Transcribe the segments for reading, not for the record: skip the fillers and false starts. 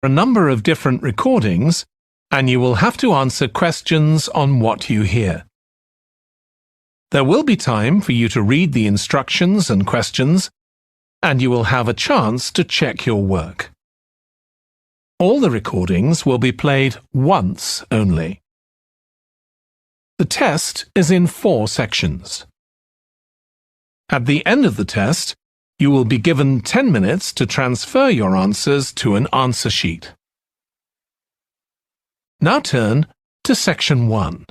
a number of different recordings, and you will have to answer questions on what you hear. There will be time for you to read the instructions and questions, and you will have a chance to check your work. All the recordings will be played once only. The test is in 4 sections. At the end of the test, you will be given 10 minutes to transfer your answers to an answer sheet. Now turn to Section 1.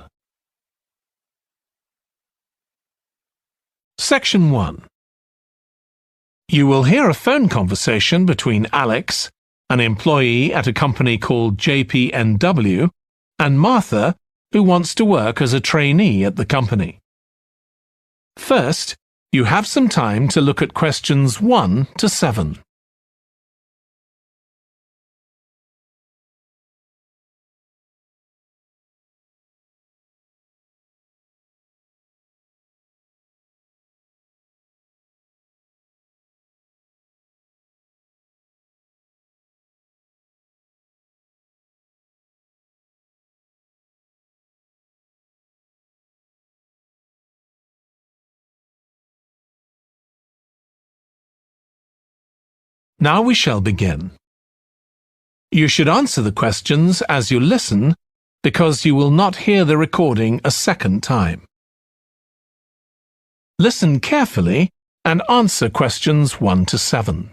Section 1. You will hear a phone conversation between Alex, an employee at a company called JPNW, and Martha, who wants to work as a trainee at the company. First, you have some time to look at questions 1 to 7. Now we shall begin. You should answer the questions as you listen, because you will not hear the recording a second time. Listen carefully and answer questions 1 to 7.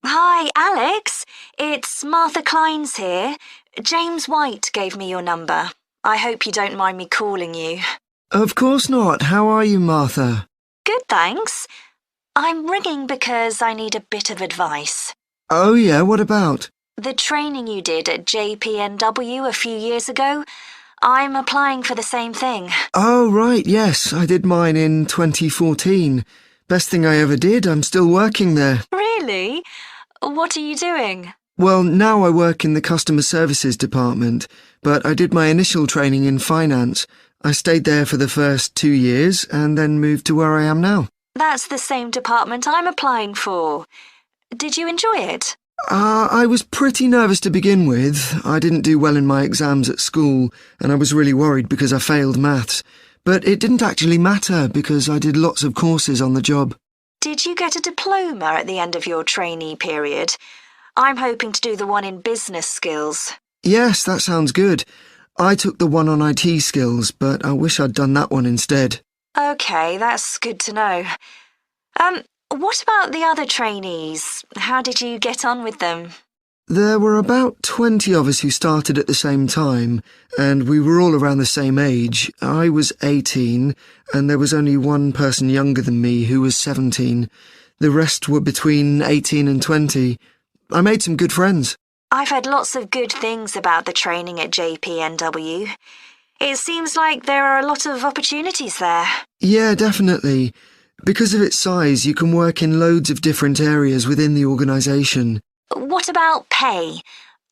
Hi, Alex. It's Martha Clines here. James White gave me your number. I hope you don't mind me calling you. Of course not. How are you, Martha? Good, thanks. I'm ringing because I need a bit of advice. Oh yeah, what about? The training you did at JPNW a few years ago, I'm applying for the same thing. Oh right, yes, I did mine in 2014. Best thing I ever did, I'm still working there. Really? What are you doing? Well, now I work in the customer services department, but I did my initial training in finance. I stayed there for the first 2 years and then moved to where I am now. That's the same department I'm applying for. Did you enjoy it? I was pretty nervous to begin with. I didn't do well in my exams at school, and I was really worried because I failed maths. But it didn't actually matter because I did lots of courses on the job. Did you get a diploma at the end of your trainee period? I'm hoping to do the one in business skills. Yes, that sounds good. I took the one on IT skills, but I wish I'd done that one instead. OK, that's good to know. What about the other trainees? How did you get on with them? There were about 20 of us who started at the same time, and we were all around the same age. I was 18, and there was only one person younger than me who was 17. The rest were between 18 and 20. I made some good friends. I've heard lots of good things about the training at JPNW. It seems like there are a lot of opportunities there. Yeah, definitely. Because of its size, you can work in loads of different areas within the organisation. What about pay?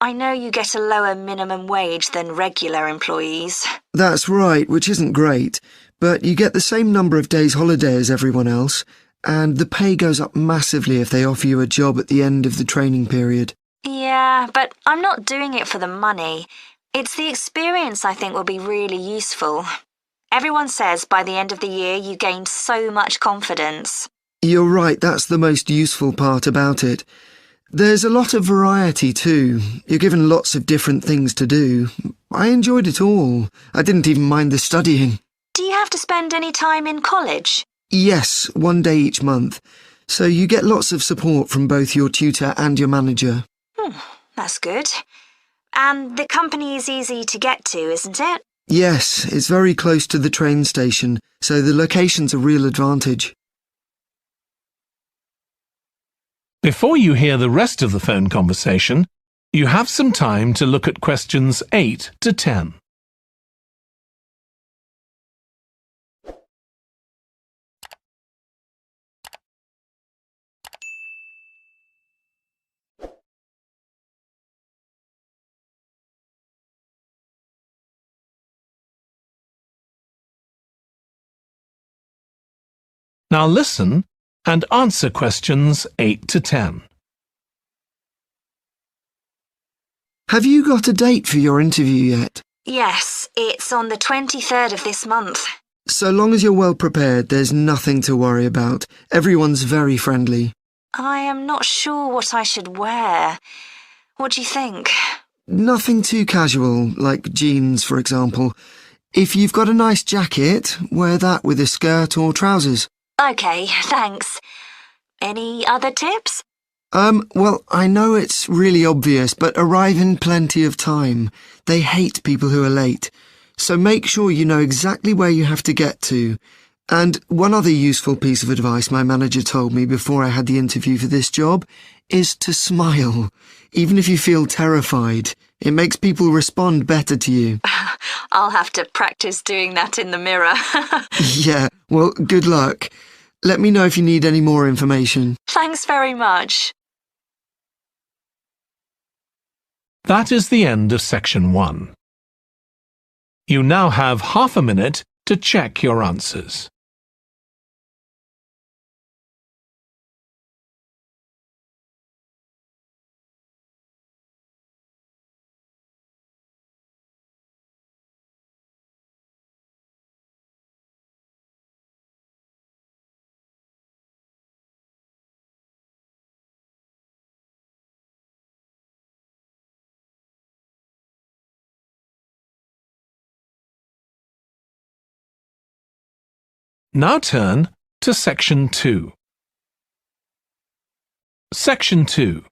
I know you get a lower minimum wage than regular employees. That's right, which isn't great, but you get the same number of days holiday as everyone else, and the pay goes up massively if they offer you a job at the end of the training period. Yeah, but I'm not doing it for the money. It's the experience I think will be really useful. Everyone says by the end of the year you gained so much confidence. You're right, that's the most useful part about it. There's a lot of variety too. You're given lots of different things to do. I enjoyed it all. I didn't even mind the studying. Do you have to spend any time in college? Yes, 1 day each month. So you get lots of support from both your tutor and your manager. That's good. And the company is easy to get to, isn't it? Yes, it's very close to the train station, so the location's a real advantage. Before you hear the rest of the phone conversation, you have some time to look at questions 8 to 10. Now listen and answer questions 8 to 10. Have you got a date for your interview yet? Yes, it's on the 23rd of this month. So long as you're well prepared, there's nothing to worry about. Everyone's very friendly. I am not sure what I should wear. What do you think? Nothing too casual, like jeans, for example. If you've got a nice jacket, wear that with a skirt or trousers. Okay, thanks. Any other tips? Well, I know it's really obvious, but arrive in plenty of time. They hate people who are late. So make sure you know exactly where you have to get to. And one other useful piece of advice my manager told me before I had the interview for this job is to smile. Even if you feel terrified, it makes people respond better to you. I'll have to practice doing that in the mirror. Yeah, well, good luck. Let me know if you need any more information. Thanks very much. That is the end of section 1. You now have half a minute to check your answers. Now turn to section 2. Section 2.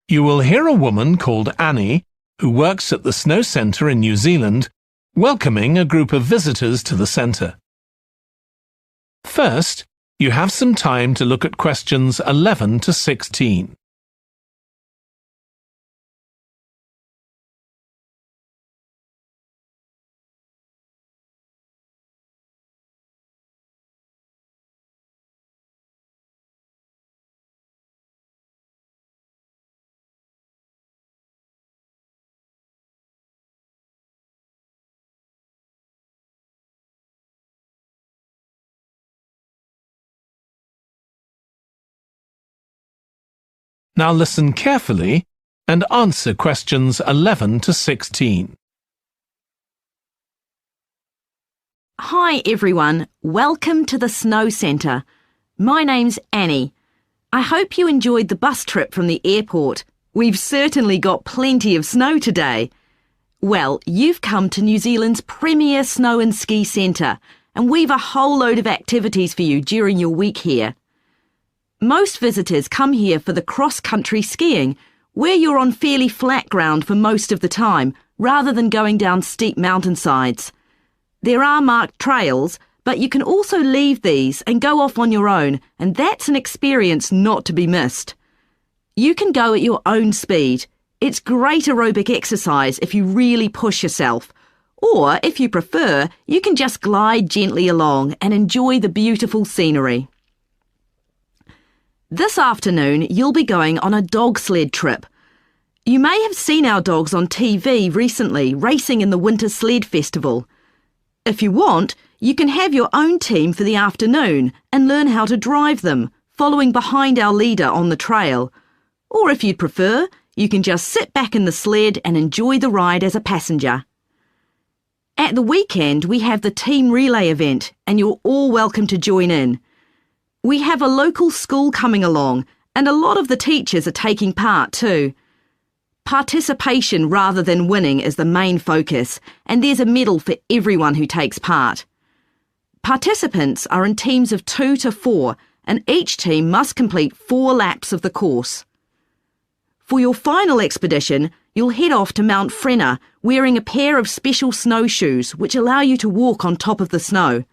You will hear a woman called Annie, who works at the snow centre in New Zealand, welcoming a group of visitors to the centre. First, you have some time to look at questions 11 to 16. Now listen carefully and answer questions 11 to 16. Hi everyone, welcome to the Snow Centre. My name's Annie. I hope you enjoyed the bus trip from the airport. We've certainly got plenty of snow today. Well, you've come to New Zealand's premier snow and ski centre, and we've a whole load of activities for you during your week here. Most visitors come here for the cross-country skiing, where you're on fairly flat ground for most of the time, rather than going down steep mountainsides. There are marked trails, but you can also leave these and go off on your own, and that's an experience not to be missed. You can go at your own speed. It's great aerobic exercise if you really push yourself. Or, if you prefer, you can just glide gently along and enjoy the beautiful scenery. This afternoon, you'll be going on a dog sled trip. You may have seen our dogs on TV recently racing in the Winter Sled Festival. If you want, you can have your own team for the afternoon and learn how to drive them, following behind our leader on the trail. Or if you'd prefer, you can just sit back in the sled and enjoy the ride as a passenger. At the weekend, we have the team relay event, and you're all welcome to join in. We have a local school coming along, and a lot of the teachers are taking part too. Participation rather than winning is the main focus, and there's a medal for everyone who takes part. Participants are in teams of 2 to 4, and each team must complete 4 laps of the course. For your final expedition, you'll head off to Mount Frenna wearing a pair of special snowshoes which allow you to walk on top of the snow.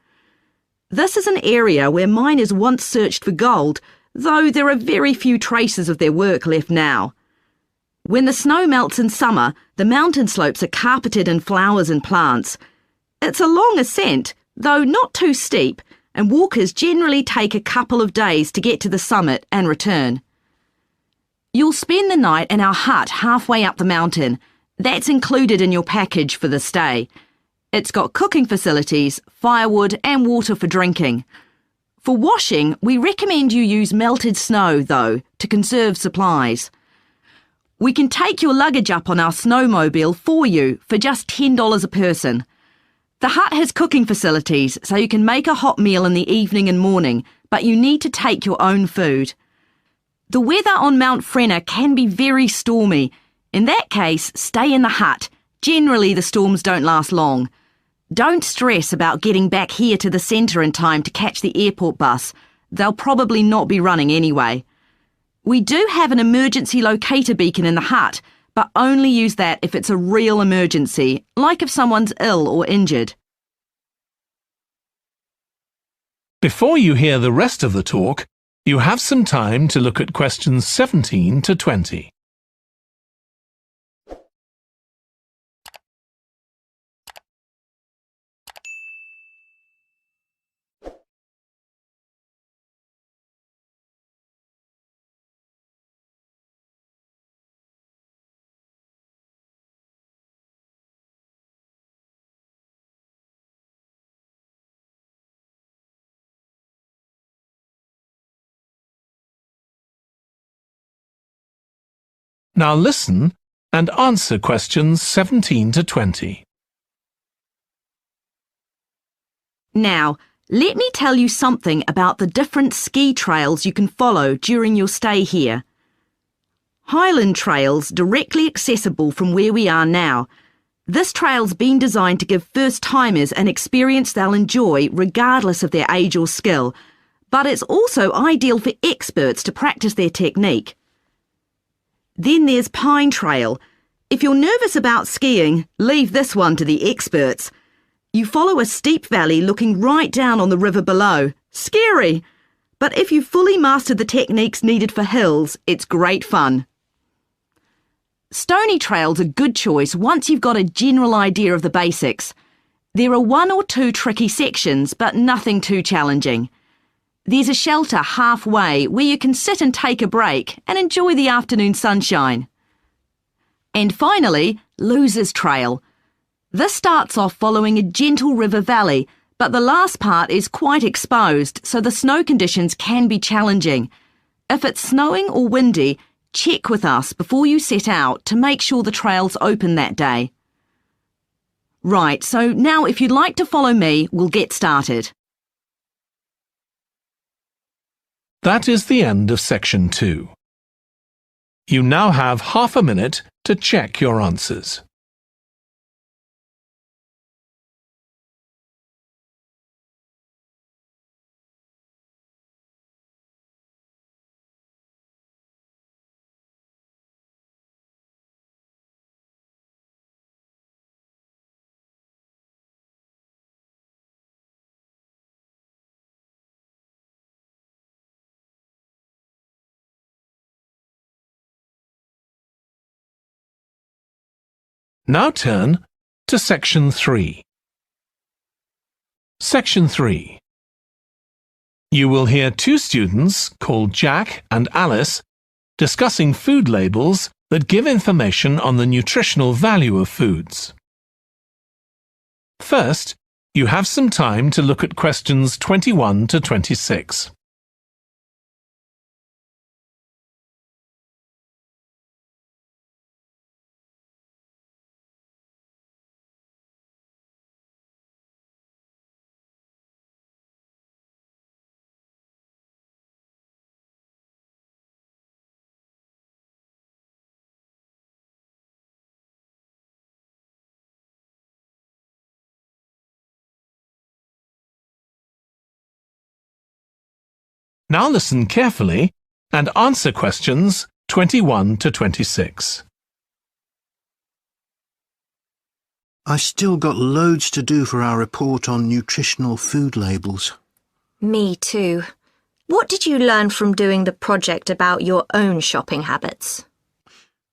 This is an area where miners once searched for gold, though there are very few traces of their work left now. When the snow melts in summer, the mountain slopes are carpeted in flowers and plants. It's a long ascent, though not too steep, and walkers generally take a couple of days to get to the summit and return. You'll spend the night in our hut halfway up the mountain. That's included in your package for the stay. It's got cooking facilities, firewood and water for drinking. For washing, we recommend you use melted snow, though, to conserve supplies. We can take your luggage up on our snowmobile for you for just $10 a person. The hut has cooking facilities, so you can make a hot meal in the evening and morning, but you need to take your own food. The weather on Mount Frenna can be very stormy. In that case, stay in the hut. Generally, the storms don't last long. Don't stress about getting back here to the centre in time to catch the airport bus. They'll probably not be running anyway. We do have an emergency locator beacon in the hut, but only use that if it's a real emergency, like if someone's ill or injured. Before you hear the rest of the talk, you have some time to look at questions 17 to 20. Now listen and answer questions 17 to 20. Now, let me tell you something about the different ski trails you can follow during your stay here. Highland Trail's directly accessible from where we are now. This trail's been designed to give first-timers an experience they'll enjoy regardless of their age or skill, but it's also ideal for experts to practice their technique. Then there's Pine Trail. If you're nervous about skiing, leave this one to the experts. You follow a steep valley looking right down on the river below. Scary! But if you've fully mastered the techniques needed for hills, it's great fun. Stony Trail's a good choice once you've got a general idea of the basics. There are 1 or 2 tricky sections, but nothing too challenging. There's a shelter halfway where you can sit and take a break and enjoy the afternoon sunshine. And finally, Losers Trail. This starts off following a gentle river valley, but the last part is quite exposed, so the snow conditions can be challenging. If it's snowing or windy, check with us before you set out to make sure the trail's open that day. Right, so now if you'd like to follow me, we'll get started. That is the end of section 2. You now have half a minute to check your answers. Now turn to Section 3. Section 3. You will hear 2 students called Jack and Alice discussing food labels that give information on the nutritional value of foods. First, you have some time to look at questions 21 to 26. Now listen carefully and answer questions 21 to 26. I've still got loads to do for our report on nutritional food labels. Me too. What did you learn from doing the project about your own shopping habits?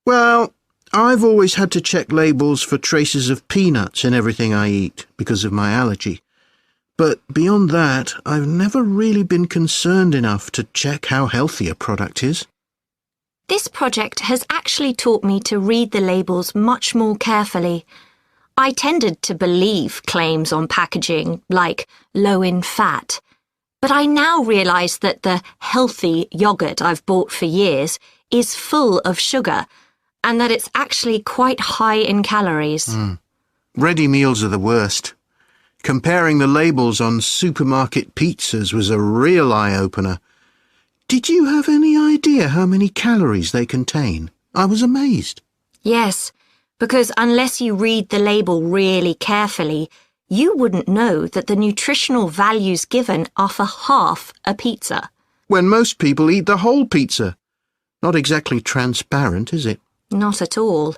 Well, I've always had to check labels for traces of peanuts in everything I eat because of my allergy. But beyond that, I've never really been concerned enough to check how healthy a product is. This project has actually taught me to read the labels much more carefully. I tended to believe claims on packaging, like low in fat. But I now realise that the healthy yoghurt I've bought for years is full of sugar, and that it's actually quite high in calories. Ready meals are the worst. Comparing the labels on supermarket pizzas was a real eye-opener. Did you have any idea how many calories they contain? I was amazed. Yes, because unless you read the label really carefully, you wouldn't know that the nutritional values given are for half a pizza. When most people eat the whole pizza. Not exactly transparent, is it? Not at all.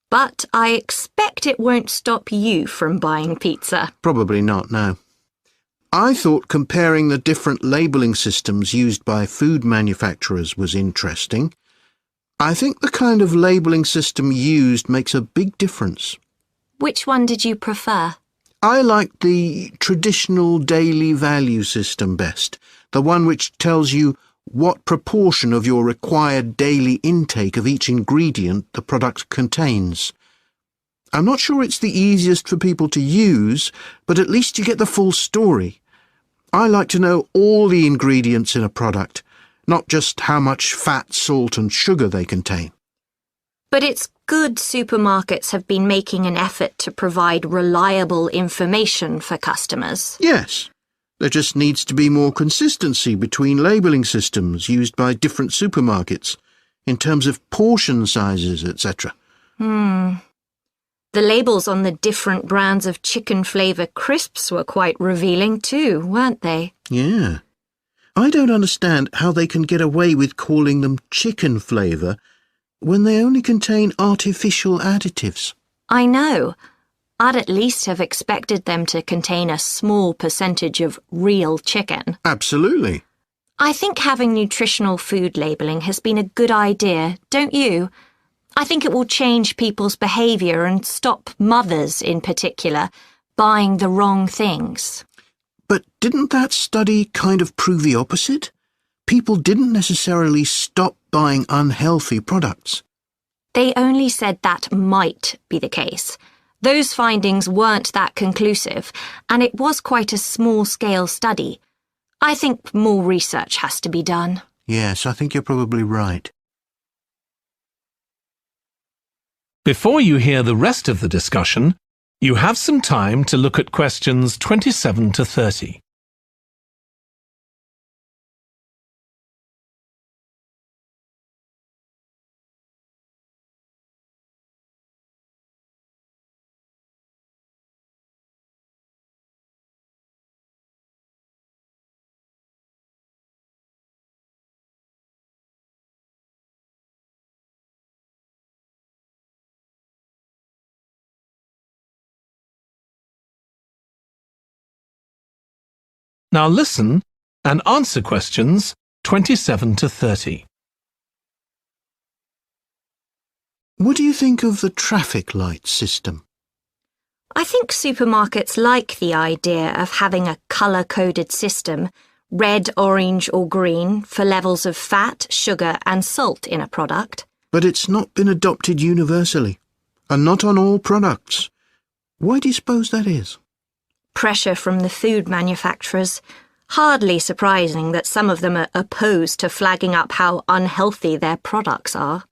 But I expect it won't stop you from buying pizza. Probably not, no. I thought comparing the different labelling systems used by food manufacturers was interesting. I think the kind of labelling system used makes a big difference. Which one did you prefer? I liked the traditional daily value system best, the one which tells you what proportion of your required daily intake of each ingredient the product contains. I'm not sure it's the easiest for people to use, but at least you get the full story. I like to know all the ingredients in a product, not just how much fat, salt and sugar they contain. But it's good supermarkets have been making an effort to provide reliable information for customers. Yes. There just needs to be more consistency between labelling systems used by different supermarkets, in terms of portion sizes, etc. The labels on the different brands of chicken flavour crisps were quite revealing too, weren't they? Yeah. I don't understand how they can get away with calling them chicken flavour when they only contain artificial additives. I know. I'd at least have expected them to contain a small percentage of real chicken. Absolutely. I think having nutritional food labelling has been a good idea, don't you? I think it will change people's behaviour and stop mothers, in particular, buying the wrong things. But didn't that study kind of prove the opposite? People didn't necessarily stop buying unhealthy products. They only said that might be the case. Those findings weren't that conclusive, and it was quite a small-scale study. I think more research has to be done. Yes, I think you're probably right. Before you hear the rest of the discussion, you have some time to look at questions 27 to 30. Now listen and answer questions 27 to 30. What do you think of the traffic light system? I think supermarkets like the idea of having a colour-coded system, red, orange or green, for levels of fat, sugar and salt in a product. But it's not been adopted universally, and not on all products. Why do you suppose that is? Pressure from the food manufacturers. Hardly surprising that some of them are opposed to flagging up how unhealthy their products are.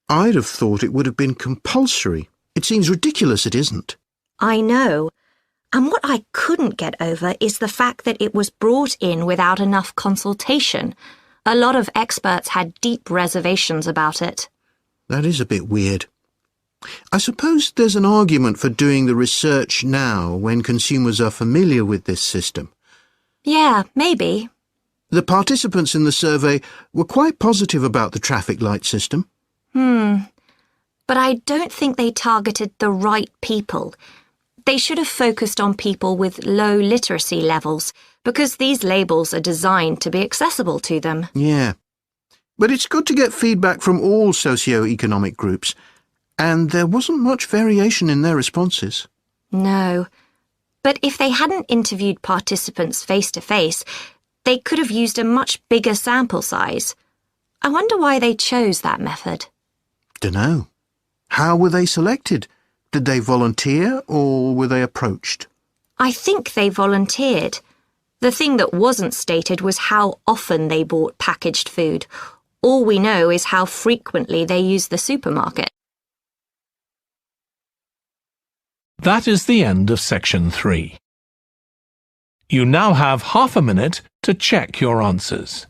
I'd have thought it would have been compulsory. It seems ridiculous it isn't. I know. And what I couldn't get over is the fact that it was brought in without enough consultation. A lot of experts had deep reservations about it. That is a bit weird. I suppose there's an argument for doing the research now when consumers are familiar with this system. Yeah, maybe. The participants in the survey were quite positive about the traffic light system. But I don't think they targeted the right people. They should have focused on people with low literacy levels, because these labels are designed to be accessible to them. Yeah. But it's good to get feedback from all socio-economic groups. And there wasn't much variation in their responses. No. But if they hadn't interviewed participants face-to-face, they could have used a much bigger sample size. I wonder why they chose that method. Dunno. How were they selected? Did they volunteer or were they approached? I think they volunteered. The thing that wasn't stated was how often they bought packaged food, All we know is how frequently they use the supermarket. That is the end of section 3. You now have half a minute to check your answers.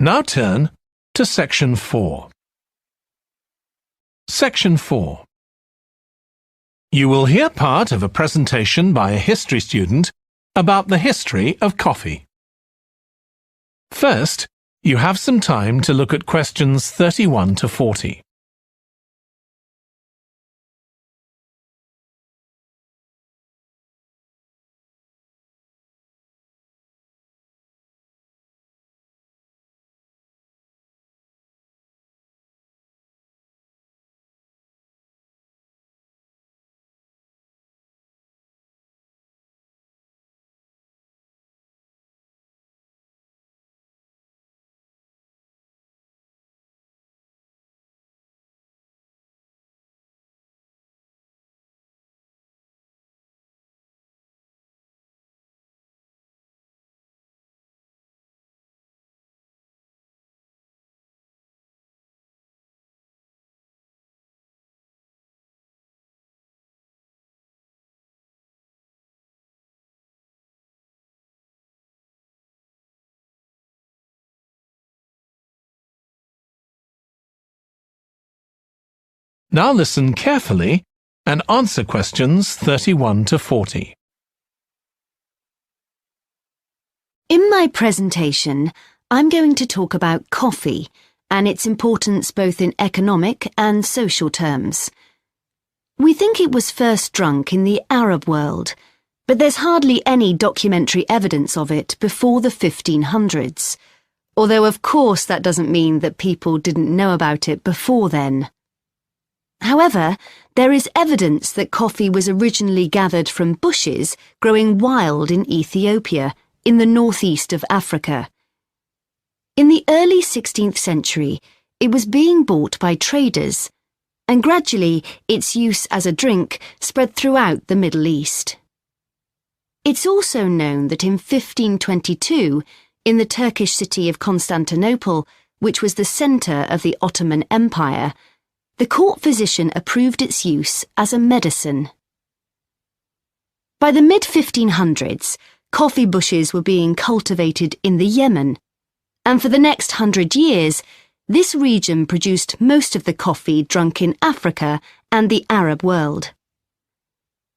Now turn to section 4. Section 4. You will hear part of a presentation by a history student about the history of coffee. First, you have some time to look at questions 31 to 40. Now listen carefully and answer questions 31 to 40. In my presentation, I'm going to talk about coffee and its importance both in economic and social terms. We think it was first drunk in the Arab world, but there's hardly any documentary evidence of it before the 1500s, although of course that doesn't mean that people didn't know about it before then. However, there is evidence that coffee was originally gathered from bushes growing wild in Ethiopia, in the northeast of Africa. In the early 16th century, it was being bought by traders, and gradually its use as a drink spread throughout the Middle East. It's also known that in 1522, in the Turkish city of Constantinople, which was the centre of the Ottoman Empire, the court physician approved its use as a medicine. By the mid-1500s, coffee bushes were being cultivated in the Yemen, and for the next 100 years, this region produced most of the coffee drunk in Africa and the Arab world.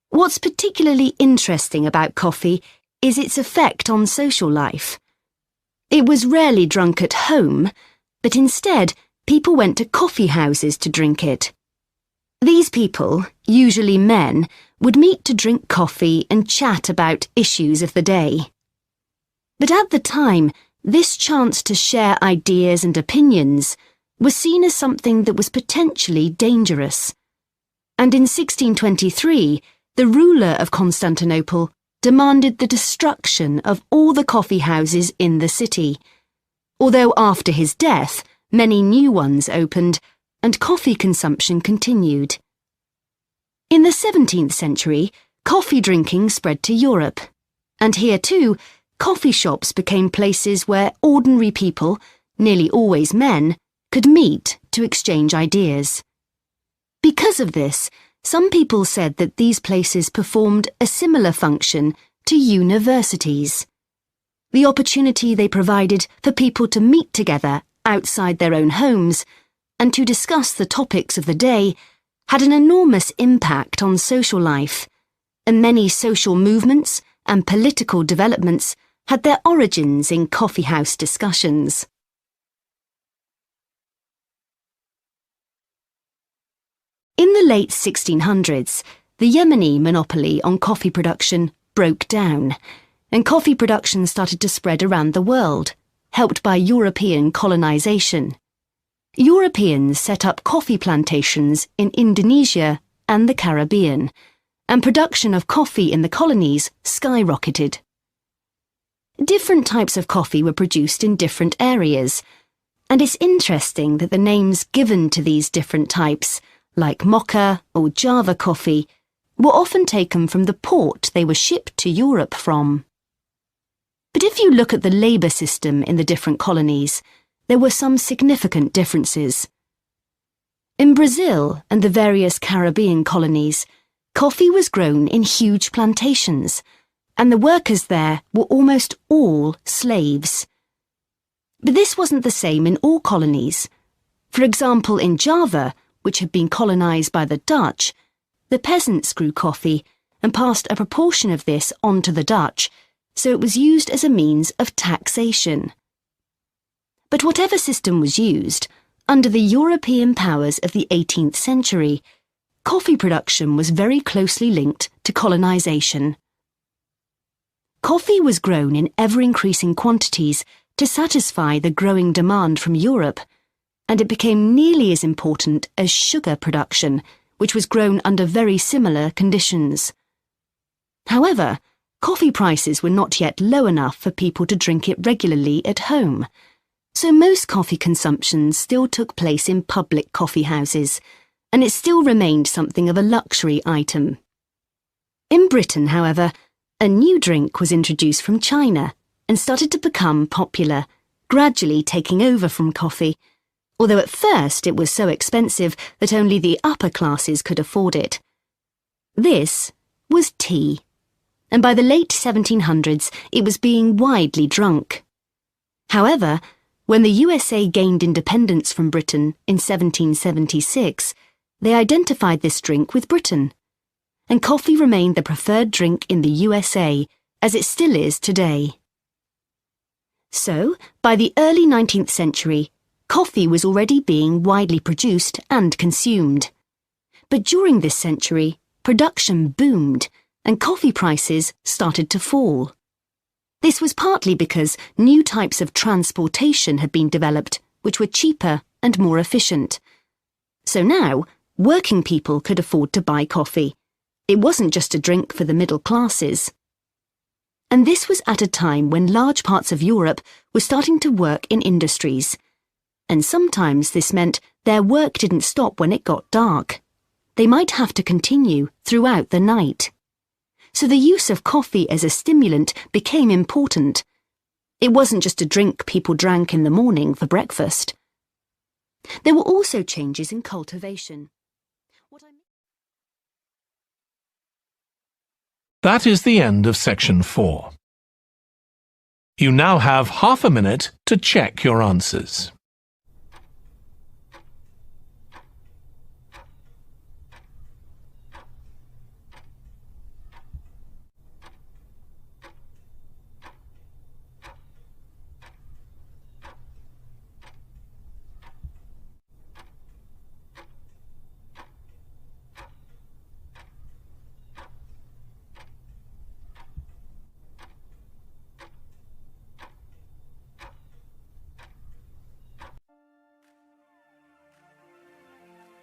What's particularly interesting about coffee is its effect on social life. It was rarely drunk at home, but instead, people went to coffee houses to drink it. These people, usually men, would meet to drink coffee and chat about issues of the day. But at the time, this chance to share ideas and opinions was seen as something that was potentially dangerous. And in 1623, the ruler of Constantinople demanded the destruction of all the coffee houses in the city, although after his death, many new ones opened, and coffee consumption continued. In the 17th century, coffee drinking spread to Europe, and here too, coffee shops became places where ordinary people, nearly always men, could meet to exchange ideas. Because of this, some people said that these places performed a similar function to universities. The opportunity they provided for people to meet together outside their own homes and to discuss the topics of the day had an enormous impact on social life, and many social movements and political developments had their origins in coffeehouse discussions. In the late 1600s, the Yemeni monopoly on coffee production broke down, and coffee production started to spread around the world, helped by European colonization. Europeans set up coffee plantations in Indonesia and the Caribbean, and production of coffee in the colonies skyrocketed. Different types of coffee were produced in different areas, and it's interesting that the names given to these different types, like mocha or Java coffee, were often taken from the port they were shipped to Europe from. But if you look at the labour system in the different colonies, there were some significant differences. In Brazil and the various Caribbean colonies, coffee was grown in huge plantations, and the workers there were almost all slaves. But this wasn't the same in all colonies. For example, in Java, which had been colonised by the Dutch, the peasants grew coffee and passed a proportion of this on to the Dutch, so it was used as a means of taxation. But whatever system was used, under the European powers of the 18th century, coffee production was very closely linked to colonisation. Coffee was grown in ever-increasing quantities to satisfy the growing demand from Europe, and it became nearly as important as sugar production, which was grown under very similar conditions. However, coffee prices were not yet low enough for people to drink it regularly at home, so most coffee consumption still took place in public coffee houses, and it still remained something of a luxury item. In Britain, however, a new drink was introduced from China and started to become popular, gradually taking over from coffee, although at first it was so expensive that only the upper classes could afford it. This was tea, and by the late 1700s it was being widely drunk. However, when the USA gained independence from Britain in 1776, they identified this drink with Britain, and coffee remained the preferred drink in the USA, as it still is today. So, by the early 19th century, coffee was already being widely produced and consumed. But during this century, production boomed, and coffee prices started to fall. This was partly because new types of transportation had been developed, which were cheaper and more efficient. So now, working people could afford to buy coffee. It wasn't just a drink for the middle classes. And this was at a time when large parts of Europe were starting to work in industries. And sometimes this meant their work didn't stop when it got dark. They might have to continue throughout the night. So the use of coffee as a stimulant became important. It wasn't just a drink people drank in the morning for breakfast. There were also changes in cultivation. That is the end of section 4. You now have half a minute to check your answers.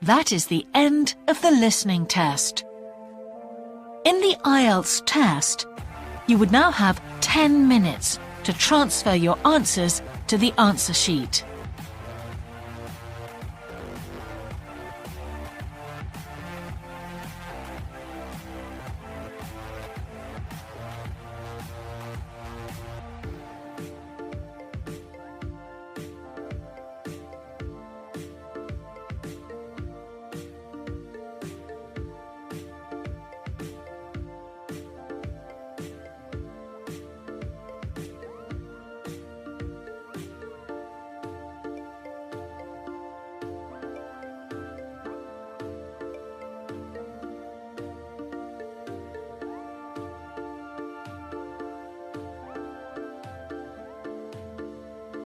That is the end of the listening test. In the IELTS test, you would now have 10 minutes to transfer your answers to the answer sheet.